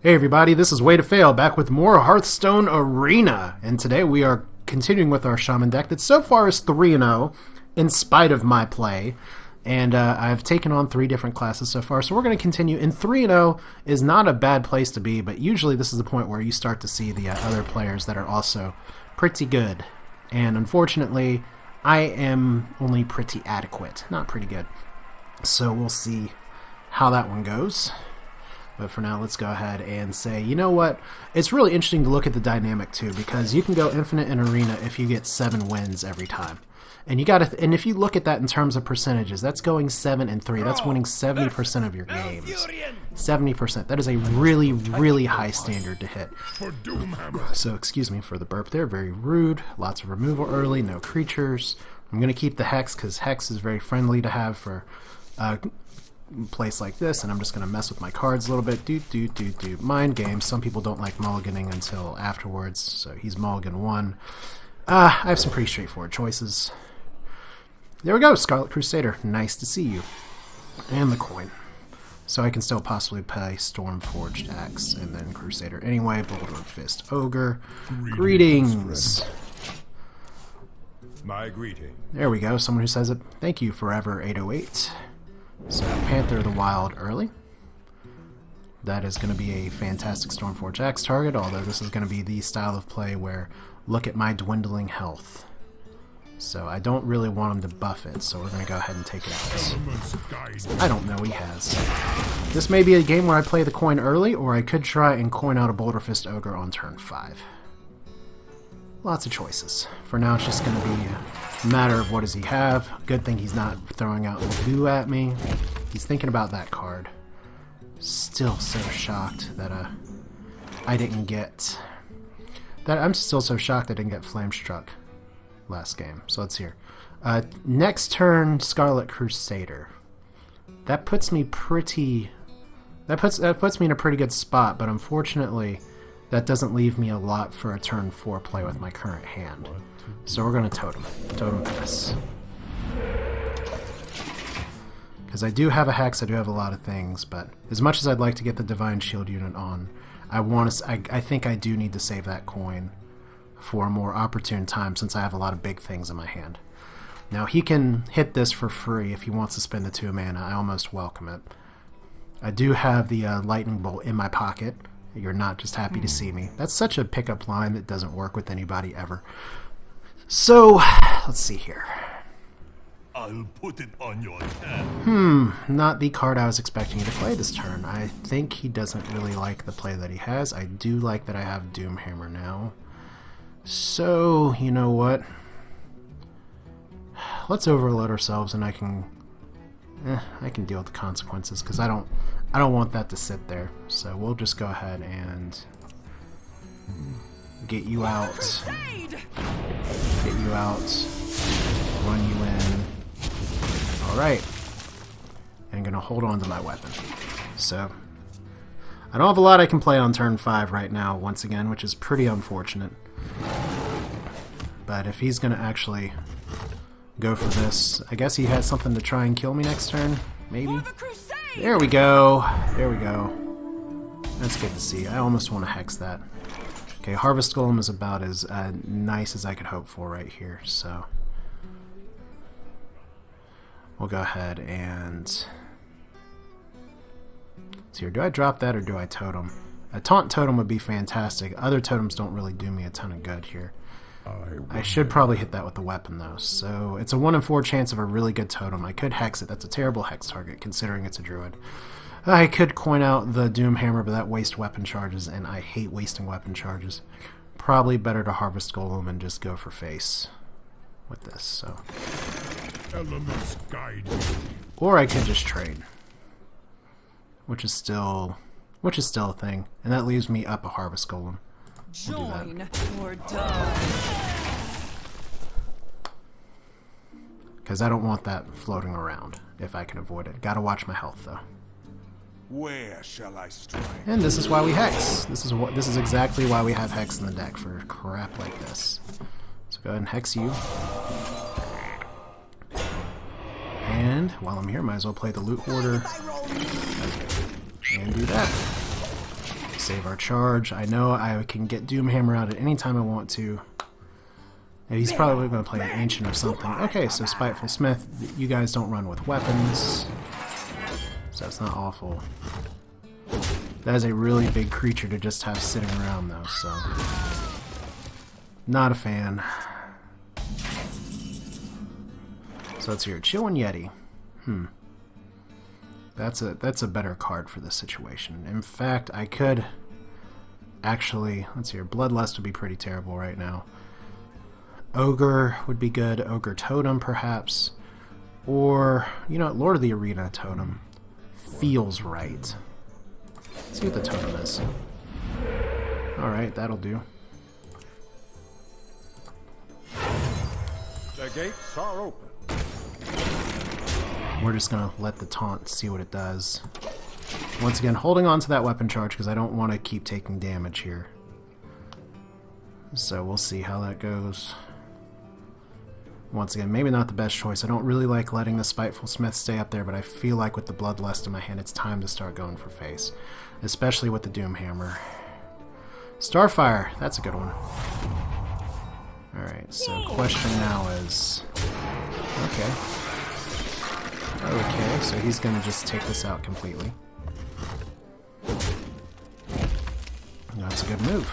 Hey everybody, this is Way to Fail, back with more Hearthstone Arena, and today we are continuing with our Shaman deck that so far is 3-0, in spite of my play, and I've taken on 3 different classes so far, so we're going to continue, and 3-0 is not a bad place to be, but usually this is the point where you start to see the other players that are also pretty good, and unfortunately, I am only pretty adequate, not pretty good, so we'll see how that one goes. But for now, let's go ahead and say, you know what? It's really interesting to look at the dynamic too, because you can go infinite in arena if you get 7 wins every time, and you got to. And if you look at that in terms of percentages, that's going 7 and 3. That's winning 70% of your games. 70%. That is a really, really high standard to hit. So excuse me for the burp there. Very rude. Lots of removal early. No creatures. I'm gonna keep the Hex because Hex is very friendly to have for. Place like this, and I'm just going to mess with my cards a little bit. Do mind games. Some people don't like mulliganing until afterwards, so he's mulligan 1. I have some pretty straightforward choices. There we go, Scarlet Crusader. Nice to see you. And the coin. So I can still possibly pay Stormforged Axe and then Crusader anyway. Boulder Fist Ogre. Greetings. My greeting. There we go, someone who says it. Thank you, Forever 808. So Panther the Wild early. That is going to be a fantastic Stormforged Axe target, although this is going to be the style of play where look at my dwindling health. So I don't really want him to buff it, so we're going to go ahead and take it out. I don't know, he has. This may be a game where I play the coin early, or I could try and coin out a Boulder Fist Ogre on turn 5. Lots of choices. For now, it's just going to be a matter of what does he have. Good thing he's not throwing out Magoo at me. He's thinking about that card. Still so shocked that I didn't get... I'm still so shocked I didn't get Flame Struck last game. So let's hear. Next turn, Scarlet Crusader. That puts me pretty... That puts me in a pretty good spot, but unfortunately... that doesn't leave me a lot for a turn 4 play with my current hand. So we're going to totem. Totem this. Because I do have a Hex, I do have a lot of things, but as much as I'd like to get the Divine Shield unit on, I think I do need to save that coin for a more opportune time since I have a lot of big things in my hand. Now he can hit this for free if he wants to spend the 2 mana. I almost welcome it. I do have the Lightning Bolt in my pocket. You're not just happy to see me. That's such a pickup line that doesn't work with anybody ever. So, let's see here. I'll put it on your tab. Not the card I was expecting you to play this turn. I think he doesn't really like the play that he has. I do like that I have Doomhammer now. So, you know what? Let's overload ourselves and I can deal with the consequences because I don't want that to sit there. So we'll just go ahead and get you out. Get you out. Run you in. Alright. And I'm going to hold on to my weapon. So I don't have a lot I can play on turn 5 right now, once again, which is pretty unfortunate. But if he's going to actually go for this, I guess he has something to try and kill me next turn. Maybe. There we go. There we go. That's good to see. I almost want to Hex that. Okay, Harvest Golem is about as nice as I could hope for right here, so we'll go ahead and let's see here. Do I drop that or do I totem? A Taunt Totem would be fantastic. Other totems don't really do me a ton of good here. I should probably hit that with the weapon though. So it's a 1 in 4 chance of a really good totem. I could Hex it. That's a terrible Hex target considering it's a druid. I could coin out the Doomhammer, but that wastes weapon charges, and I hate wasting weapon charges. Probably better to Harvest Golem and just go for face with this. So, Elements guide you. or I could just trade, which is still a thing, and that leaves me up a Harvest Golem. Join or die. Because I don't want that floating around if I can avoid it. Gotta watch my health though. Where shall I strike? And this is why we Hex. This is exactly why we have Hex in the deck, for crap like this. So go ahead and Hex you. And while I'm here, might as well play the Loot Hoarder and do that. Save our charge. I know I can get Doomhammer out at any time I want to. And he's probably going to play an Ancient or something. Okay, so Spiteful Smith, you guys don't run with weapons. So that's not awful. That is a really big creature to just have sitting around though, so... Not a fan. So it's your Chillin' Yeti. That's a better card for this situation. In fact, I could actually, let's see here, Bloodlust would be pretty terrible right now. Ogre would be good, Ogre Totem perhaps, or, you know what, Lord of the Arena Totem feels right. Let's see what the totem is. Alright, that'll do. The gates are open. We're just gonna let the taunt see what it does. Once again, holding on to that weapon charge because I don't want to keep taking damage here. So we'll see how that goes. Once again, maybe not the best choice. I don't really like letting the Spiteful Smith stay up there, but I feel like with the Bloodlust in my hand, it's time to start going for face. Especially with the Doomhammer. Starfire, that's a good one. Alright, so question now is... Okay. Okay, so he's gonna just take this out completely. That's a good move.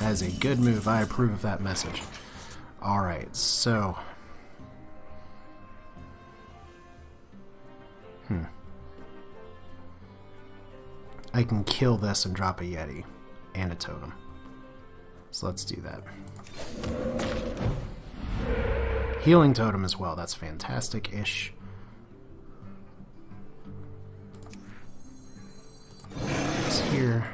That is a good move. I approve of that message. Alright, so... I can kill this and drop a Yeti. And a totem. So let's do that. Healing Totem as well. That's fantastic-ish. It's here.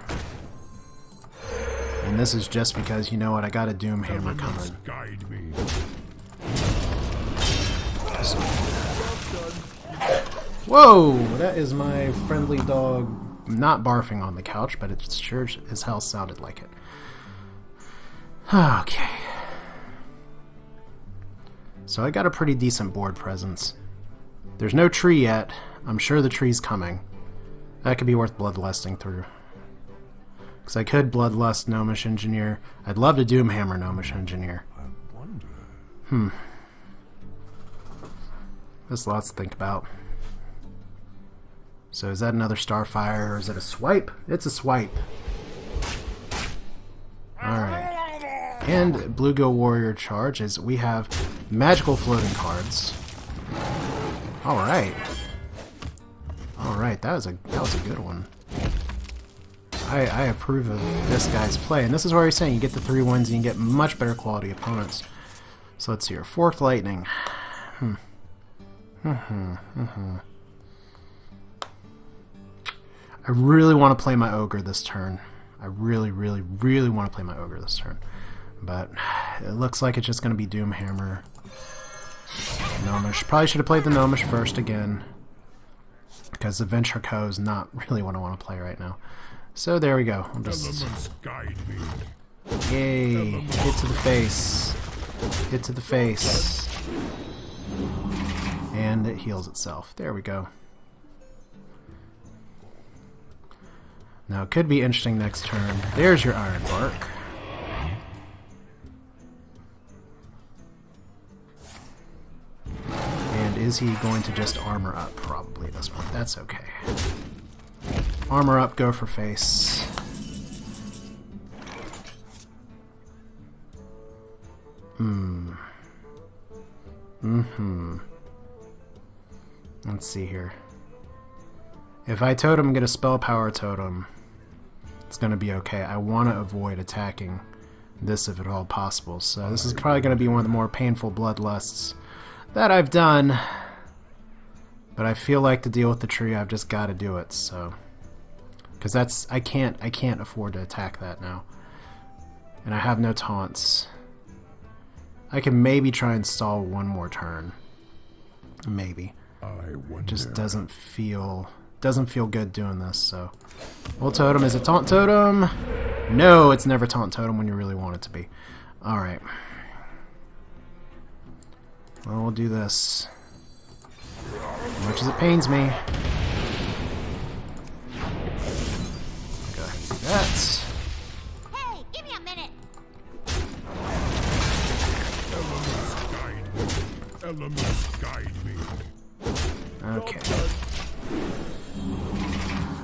And this is just because, you know what, I got a Doomhammer coming. Guide me. Whoa! That is my friendly dog not barfing on the couch, but it sure as hell sounded like it. Okay. So I got a pretty decent board presence. There's no tree yet. I'm sure the tree's coming. That could be worth bloodlusting through. Because I could Bloodlust Gnomish Engineer. I'd love to Doomhammer Gnomish Engineer. I wonder. There's lots to think about. So is that another Starfire, or is it a swipe? It's a swipe. Alright. And Bluegill Warrior Charge is we have magical floating cards. Alright. Alright, that was a good one. I approve of this guy's play, and this is where he's saying you get the 3 wins and you get much better quality opponents. So let's see here. Forked Lightning. I really want to play my Ogre this turn. I really, really, really want to play my Ogre this turn. But it looks like it's just going to be Doomhammer. Gnomish. Probably should have played the Gnomish first again. Because the Venture Co. is not really what I want to play right now. So there we go. I'll just... Guide me. Yay! Hit to the face. Hit to the face. And it heals itself. There we go. Now it could be interesting next turn. There's your Iron Bark. And is he going to just armor up? Probably at this point. That's okay. Armor up, go for face. Let's see here. If I totem and get a spell power totem, it's going to be okay. I want to avoid attacking this if at all possible. So this is probably going to be one of the more painful bloodlusts that I've done. But I feel like to deal with the tree, I've just got to do it. So, because that's I can't afford to attack that now, and I have no taunts. I can maybe try and stall one more turn. Maybe. It just doesn't feel good doing this. So, well, totem is a taunt totem. No, it's never taunt totem when you really want it to be. All right. Well, we'll do this. As much as it pains me. that. Hey, give me a minute. Elements guide me. Okay.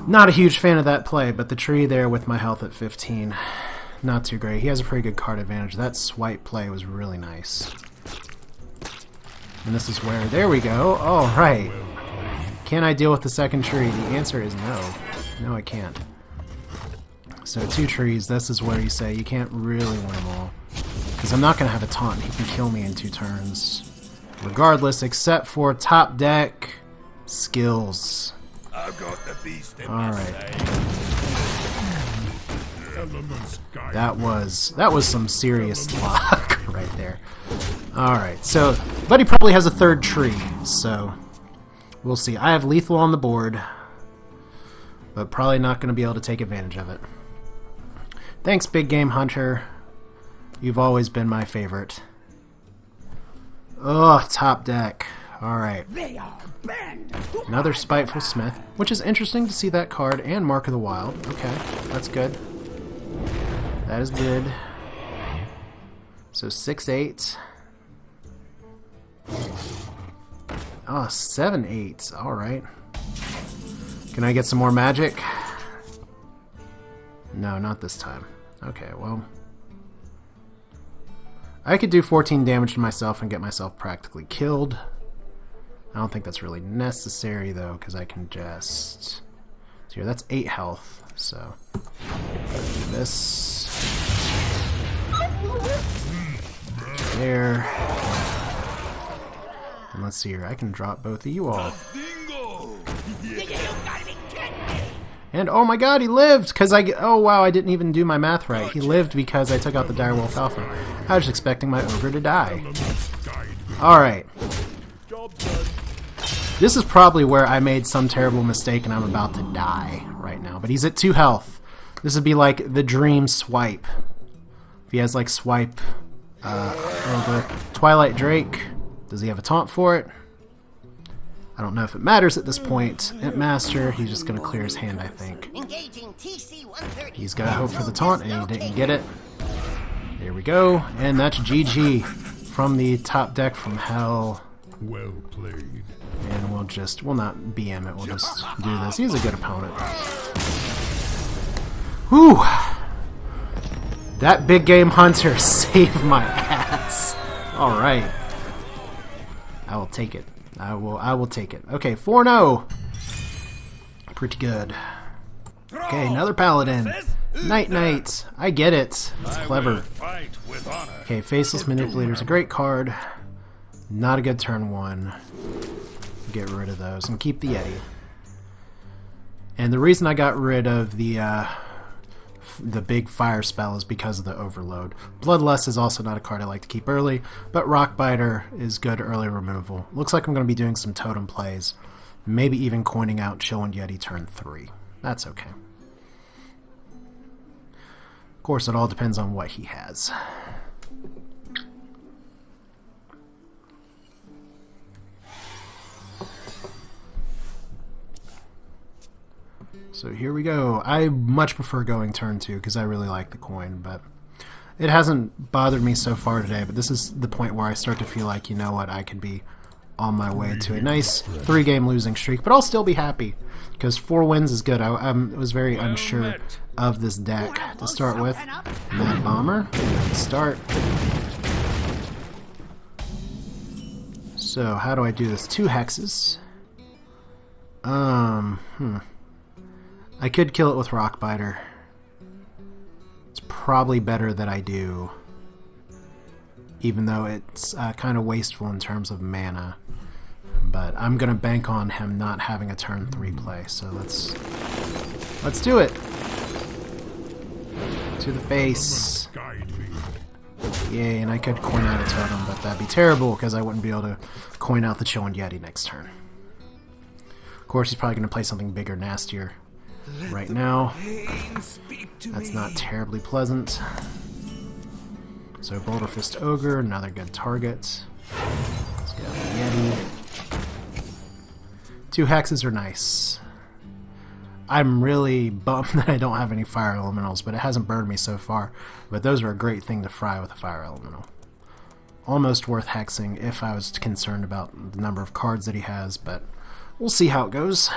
Not a huge fan of that play, but the tree there with my health at 15, not too great. He has a pretty good card advantage. That swipe play was really nice. And this is where, there we go. All right. Can I deal with the second tree? The answer is no. No, I can't. So 2 trees, this is where you say you can't really win them all. Because I'm not going to have a taunt. He can kill me in 2 turns. Regardless, except for top deck skills. I've got the beast in Alright. Elements guide That was some serious luck right there. Alright, so Buddy probably has a 3rd tree, so we'll see. I have lethal on the board, but probably not going to be able to take advantage of it. Thanks, Big Game Hunter. You've always been my favorite. Oh, top deck. Alright. Another Spiteful Smith, which is interesting to see that card and Mark of the Wild. Okay, that's good. That is good. So 6-8. Oh, 7-8. Alright. Can I get some more magic? No, not this time. Okay, well. I could do 14 damage to myself and get myself practically killed. I don't think that's really necessary, though, because I can just... So here, that's 8 health, so... Do this. There. And let's see here, I can drop both of you all. And oh my god, he lived! Because oh wow, I didn't even do my math right. He lived because I took out the Direwolf Alpha. I was expecting my ogre to die. Alright. This is probably where I made some terrible mistake and I'm about to die right now. But he's at 2 health. This would be like the dream swipe. If he has like swipe over Twilight Drake. Does he have a taunt for it? I don't know if it matters at this point. Int Master, he's just going to clear his hand, I think. He's got to hope for the taunt, and he didn't get it. There we go, and that's GG from the top deck from hell. well played. And we'll not BM it, we'll just do this. He's a good opponent. Whew! That Big Game Hunter saved my ass. Alright. I will take it. I will take it. Okay, 4-0. Pretty good. Okay, another Paladin. Night. I get it. It's clever. Okay, Faceless Manipulator is a great card. Not a good turn 1. Get rid of those and keep the Yeti. And the reason I got rid of the big fire spell is because of the overload. Bloodlust is also not a card I like to keep early, but Rockbiter is good early removal. Looks like I'm going to be doing some totem plays, maybe even coining out Chill and Yeti turn 3. That's okay. Of course, it all depends on what he has. So here we go. I much prefer going turn 2 because I really like the coin, but it hasn't bothered me so far today, but this is the point where I start to feel like, you know what, I could be on my way to a nice 3-game losing streak, but I'll still be happy because 4 wins is good. I was very unsure of this deck to start with. Mad Bomber, start. So how do I do this? 2 hexes. I could kill it with Rockbiter. It's probably better that I do, even though it's kind of wasteful in terms of mana. But I'm gonna bank on him not having a turn 3 play, so let's do it. To the face. Yay, and I could coin out a totem, but that'd be terrible because I wouldn't be able to coin out the Chill and Yeti next turn. Of course, he's probably gonna play something bigger, nastier. Right now, that's not terribly pleasant. So Boulder Fist Ogre, another good target. Let's go Yeti. 2 hexes are nice. I'm really bummed that I don't have any fire elementals, but it hasn't burned me so far. But those are a great thing to fry with a fire elemental. Almost worth hexing if I was concerned about the number of cards that he has, but we'll see how it goes.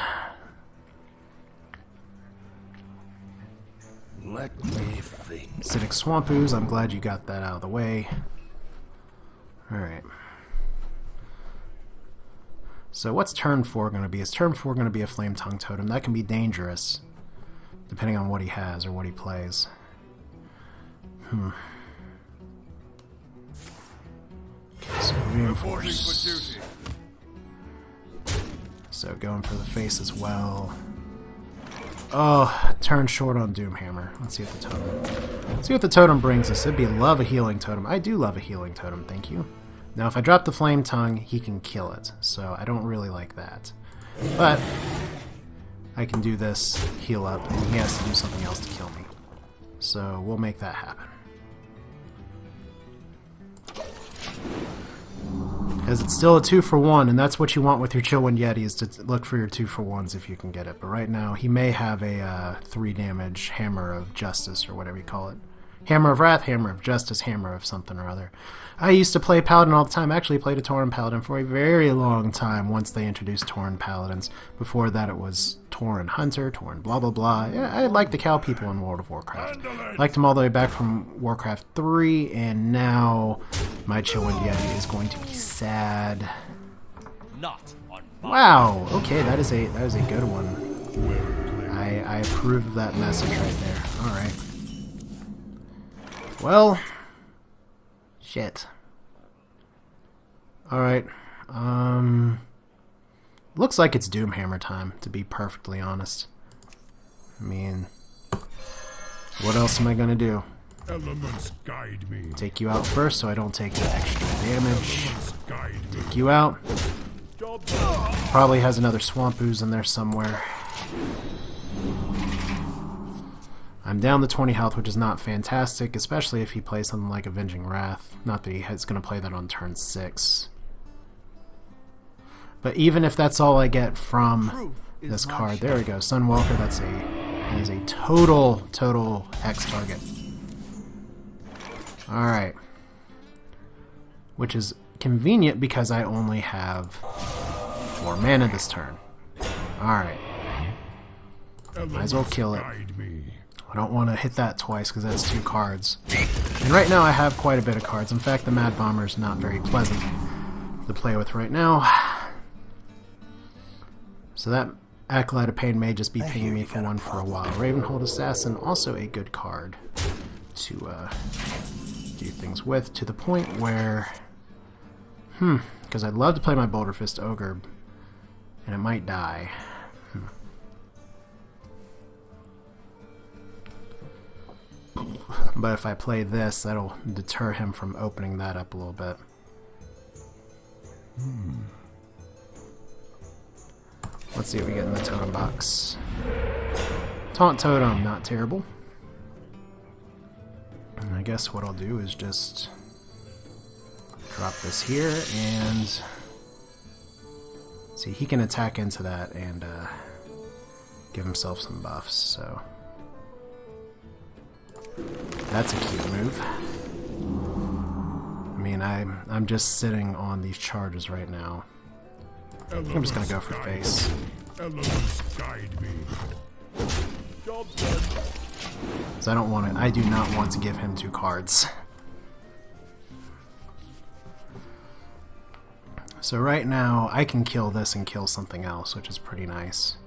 Let me think. Acidic Swamp Ooze, I'm glad you got that out of the way. Alright. So what's turn 4 going to be? Is turn 4 going to be a Flame Tongue Totem? That can be dangerous, depending on what he has or what he plays. Okay, so reinforce. So going for the face as well. Oh, turn short on Doomhammer. Let's see what the totem. Let's see what the totem brings us. It'd be love a healing totem. I do love a healing totem, thank you. Now if I drop the Flame Tongue, he can kill it. So I don't really like that. But I can do this, heal up, and he has to do something else to kill me. So we'll make that happen. Because it's still a 2-for-1, and that's what you want with your Chillwind Yeti, is to look for your 2-for-1s if you can get it. But right now, he may have a 3 damage Hammer of Justice, or whatever you call it. Hammer of Wrath, Hammer of Justice, Hammer of something or other. I used to play Paladin all the time. I actually played a Tauren Paladin for a very long time once they introduced Tauren Paladins. Before that it was Tauren Hunter, Tauren blah blah blah. Yeah, I like the cow people in World of Warcraft. Liked them all the way back from Warcraft 3, and now my Chillwind Yeti is going to be sad. Not on Wow, okay, that is a good one. I approve of that message right there. Alright. Well, shit. Alright. Looks like it's Doomhammer time, to be perfectly honest. I mean, what else am I gonna do? Elements guide me. Take you out first so I don't take the extra damage. Elements guide me. Take you out. Probably has another Swamp Ooze in there somewhere. I'm down to 20 health, which is not fantastic, especially if he plays something like Avenging Wrath. Not that he is going to play that on turn 6. But even if that's all I get from this card, there we go, Sunwalker, that is a total Hex target. Alright. Which is convenient because I only have 4 mana this turn. Alright. Might as well kill it. I don't want to hit that twice because that's 2 cards. And right now I have quite a bit of cards. In fact, the Mad Bomber is not very pleasant to play with right now. So that Acolyte of Pain may just be pinging me for one for a while. Ravenhold Assassin, also a good card to do things with, to the point where... because I'd love to play my Boulder Fist Ogre, and it might die. But if I play this, that'll deter him from opening that up a little bit. Let's see what we get in the totem box. Taunt Totem, not terrible. And I guess what I'll do is just drop this here and see, he can attack into that and give himself some buffs, so that's a cute move. I mean, I'm just sitting on these charges right now. I'm just gonna go for face. Elements guide me. So I do not want to give him 2 cards. So right now I can kill this and kill something else, which is pretty nice.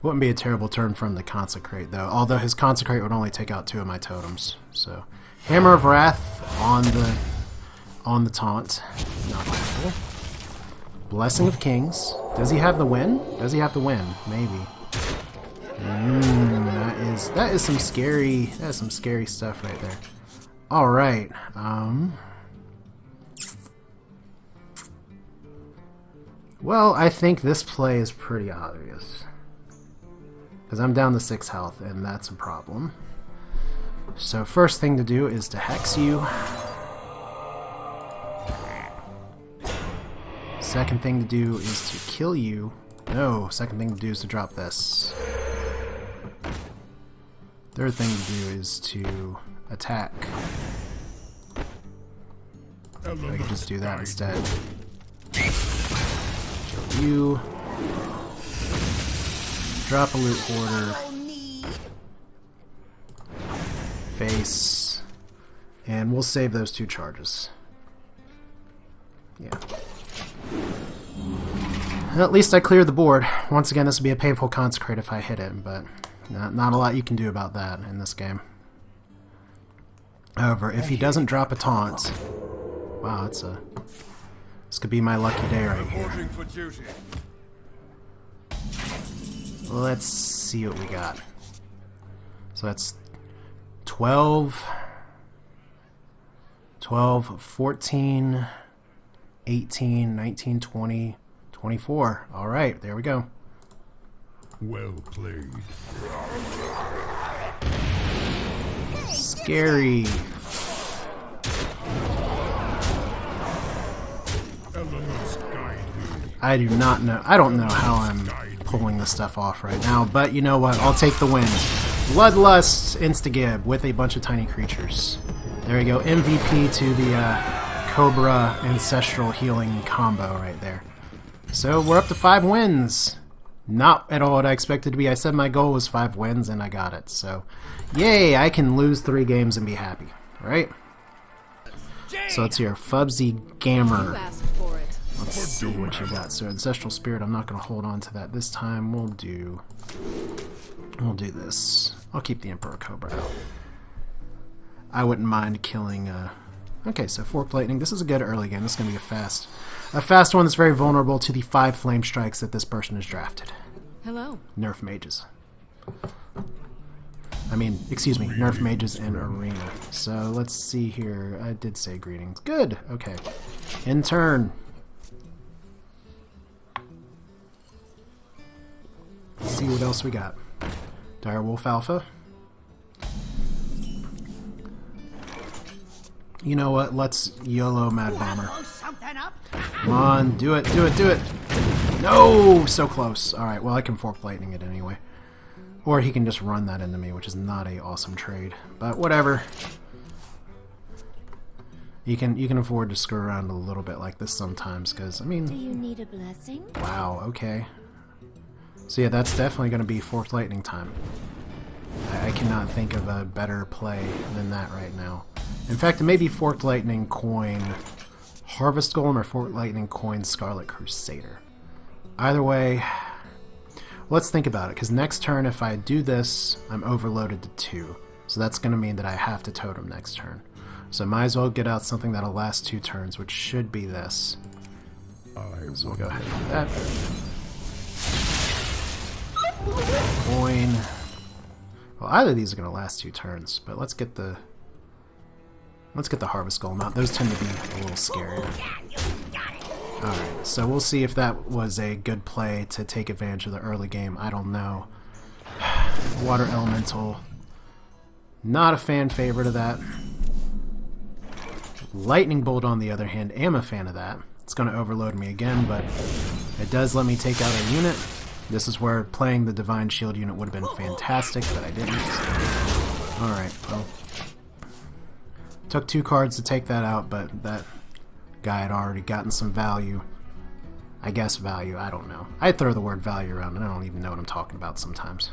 Wouldn't be a terrible turn for him to Consecrate, though. Although his Consecrate would only take out 2 of my totems. So, Hammer of Wrath on the taunt. Not helpful. Blessing of Kings. Does he have the win? Does he have the win? Maybe. That is some scary stuff right there. All right. Well, I think this play is pretty obvious. Because I'm down to 6 health, and that's a problem. So first thing to do is to Hex you. Second thing to do is to kill you. No, second thing to do is to drop this. Third thing to do is to attack. I could just do that instead. Kill you. Drop a loot hoarder. Face. And we'll save those 2 charges. Yeah. At least I cleared the board. Once again, this would be a painful consecrate if I hit it, but not a lot you can do about that in this game. However, if he doesn't drop a taunt... Wow, this could be my lucky day right here. Let's see what we got. So that's 12, 14, 18, 19, 20, 24. Alright, there we go. Well played. Scary. Elements guide me. I do not know. I don't know how I'm pulling this stuff off right now, but you know what? I'll take the win. Bloodlust Instagib with a bunch of tiny creatures. There we go. MVP to the Cobra Ancestral Healing combo right there. So we're up to 5 wins. Not at all what I expected to be. I said my goal was 5 wins, and I got it. So, yay! I can lose 3 games and be happy, right? So let's hear Fubsy Gammer. Let's see what you got. So Ancestral Spirit, I'm not going to hold on to that this time. We'll do this. I'll keep the Emperor Cobra out. I wouldn't mind killing... Okay, so Forked Lightning. This is a good early game. This is going to be a fast one that's very vulnerable to the 5 Flame Strikes that this person has drafted. Hello. Nerf mages. I mean, excuse me, Nerf mages and Arena. So let's see here. I did say greetings. Good. Okay. In turn. Let's see what else we got. Direwolf Alpha. You know what? Let's YOLO Mad Bomber. Come on, do it, do it, do it! No! So close. Alright, well I can Fork Lightning it anyway. Or he can just run that into me, which is not a awesome trade. But whatever. You can afford to screw around a little bit like this sometimes, because, I mean... Do you need a blessing? Wow, okay. So yeah, that's definitely going to be Forked Lightning time. I cannot think of a better play than that right now. In fact, it may be Forked Lightning Coin Harvest Golem or Forked Lightning Coin Scarlet Crusader. Either way, let's think about it, because next turn if I do this, I'm overloaded to 2. So that's going to mean that I have to totem next turn. So I might as well get out something that'll last 2 turns, which should be this. So we'll go ahead and do that. Coin. Well, either of these are going to last 2 turns, but let's get the Harvest Golem out. Those tend to be a little scarier. Alright, so we'll see if that was a good play to take advantage of the early game. I don't know. Water Elemental. Not a fan favorite of that. Lightning Bolt, on the other hand, am a fan of that. It's going to overload me again, but it does let me take out a unit. This is where playing the Divine Shield unit would have been fantastic, but I didn't. So. Alright, well. Took 2 cards to take that out, but that guy had already gotten some value. I guess value, I don't know. I throw the word value around and I don't even know what I'm talking about sometimes.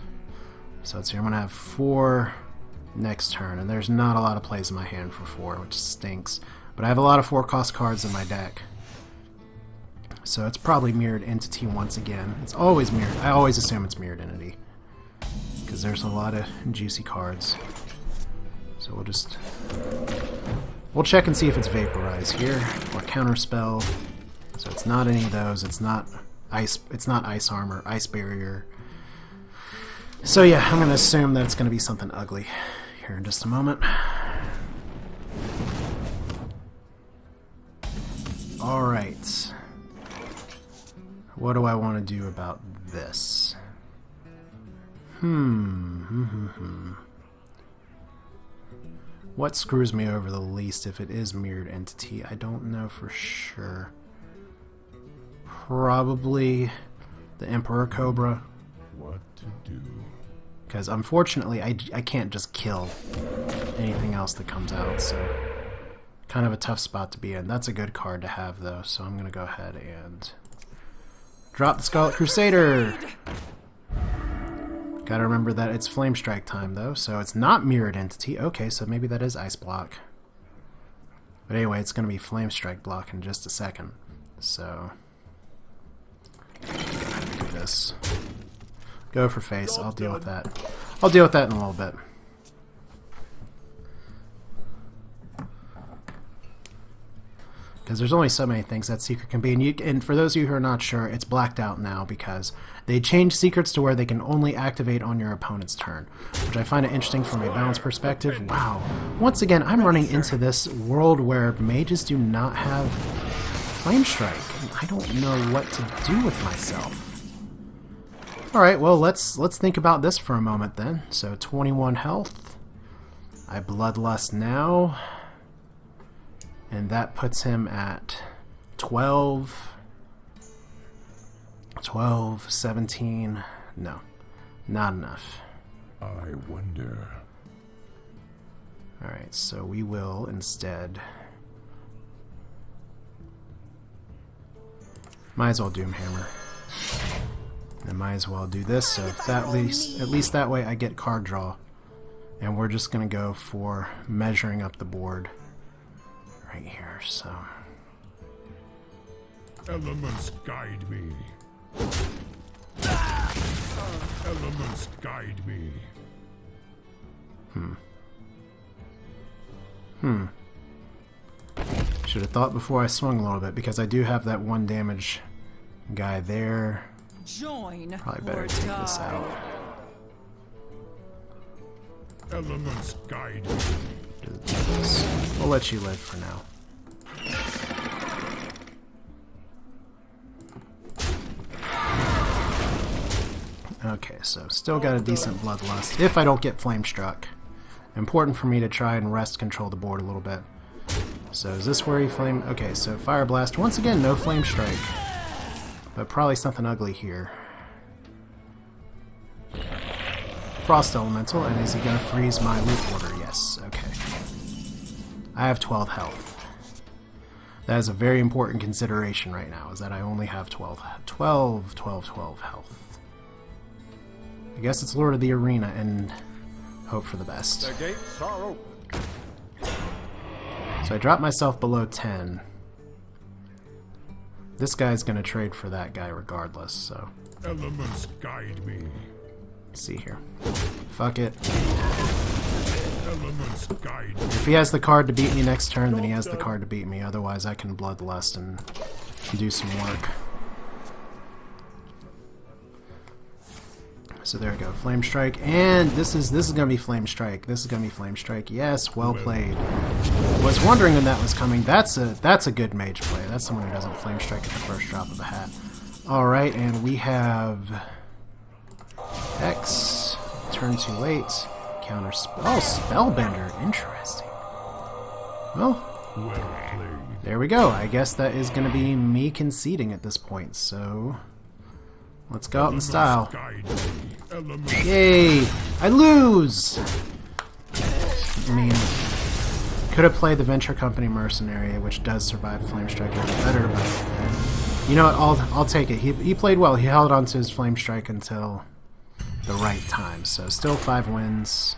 So let's see, I'm going to have 4 next turn, and there's not a lot of plays in my hand for 4, which stinks. But I have a lot of 4-cost cards in my deck. So it's probably Mirrored Entity once again. It's always Mirrored. I always assume it's Mirrored Entity, because there's a lot of juicy cards. So we'll check and see if it's Vaporize here, or Counterspell. So it's not any of those. It's not Ice Armor, Ice Barrier. So yeah, I'm going to assume that it's going to be something ugly here in just a moment. Alright. What do I want to do about this? What screws me over the least if it is Mirrored Entity? I don't know for sure. Probably the Emperor Cobra. What to do? Because unfortunately, I can't just kill anything else that comes out, so kind of a tough spot to be in. That's a good card to have, though, so I'm going to go ahead and drop the Scarlet Crusader. Gotta remember that it's Flame Strike time, though, so it's not Mirrored Entity. Okay, so maybe that is Ice Block. But anyway, it's going to be Flame Strike block in just a second. So, do this. Go for face. I'll deal with that. I'll deal with that in a little bit. Because there's only so many things that secret can be. And for those of you who are not sure, it's blacked out now because they changed secrets to where they can only activate on your opponent's turn, which I find it interesting from a balance perspective. Wow. Once again, I'm running into this world where mages do not have Flame Strike, and I don't know what to do with myself. Alright, well, let's think about this for a moment then. So, 21 health. I Bloodlust now. And that puts him at 12, 17. No, not enough. I wonder. Alright, so we will instead... Might as well Doomhammer. And might as well do this, so if that at least that way I get card draw. And we're just going to go for measuring up the board right here, so... Elements guide me. Elements guide me. Should have thought before I swung a little bit, because I do have that 1 damage guy there. Join Probably better or take die. this out. Elements guide me. Do this. We'll let you live for now. Okay, so still got a decent Bloodlust, if I don't get Flame Struck. Important for me to try and rest control the board a little bit. So is this where he flame... Okay, so Fire Blast. Once again, no Flame Strike. But probably something ugly here. Frost Elemental, and is he going to freeze my loot order? Yes, okay. I have 12 health. That is a very important consideration right now, is that I only have 12 health. I guess it's Lord of the Arena and hope for the best. The gates are open. So I dropped myself below 10. This guy's going to trade for that guy regardless, so... Elements guide me. Let's see here. Fuck it. Elements guide me. If he has the card to beat me next turn, then he has the card to beat me. Otherwise, I can Bloodlust and do some work. So there we go, Flame Strike, and this is gonna be Flame Strike. This is gonna be Flame Strike. Yes, well played. Was wondering when that was coming. That's a good mage play. That's someone who doesn't Flame Strike at the first drop of the hat. All right, and we have X. Turn too late. Counter spell. Oh, Spellbender. Interesting. Well, there we go. I guess that is gonna be me conceding at this point. So. Let's go out in style. Yay! I lose! I mean, could have played the Venture Company Mercenary, which does survive Flame Strike a little better, but you know what? I'll take it. He played well. He held on to his Flame Strike until the right time. So still 5 wins.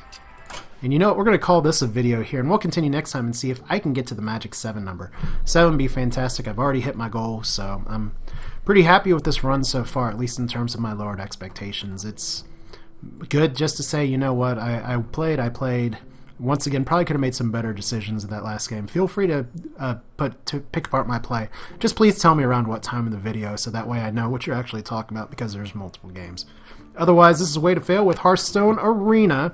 And you know what? We're going to call this a video here, and we'll continue next time and see if I can get to the magic 7 number. 7 would be fantastic. I've already hit my goal, so I'm pretty happy with this run so far, at least in terms of my lowered expectations. It's good just to say, you know what, I played. Once again, probably could have made some better decisions in that last game. Feel free to pick apart my play. Just please tell me around what time in the video, so that way I know what you're actually talking about, because there's multiple games. Otherwise, this is a way to fail with Hearthstone Arena.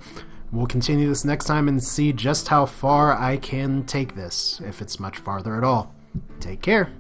We'll continue this next time and see just how far I can take this, if it's much farther at all. Take care.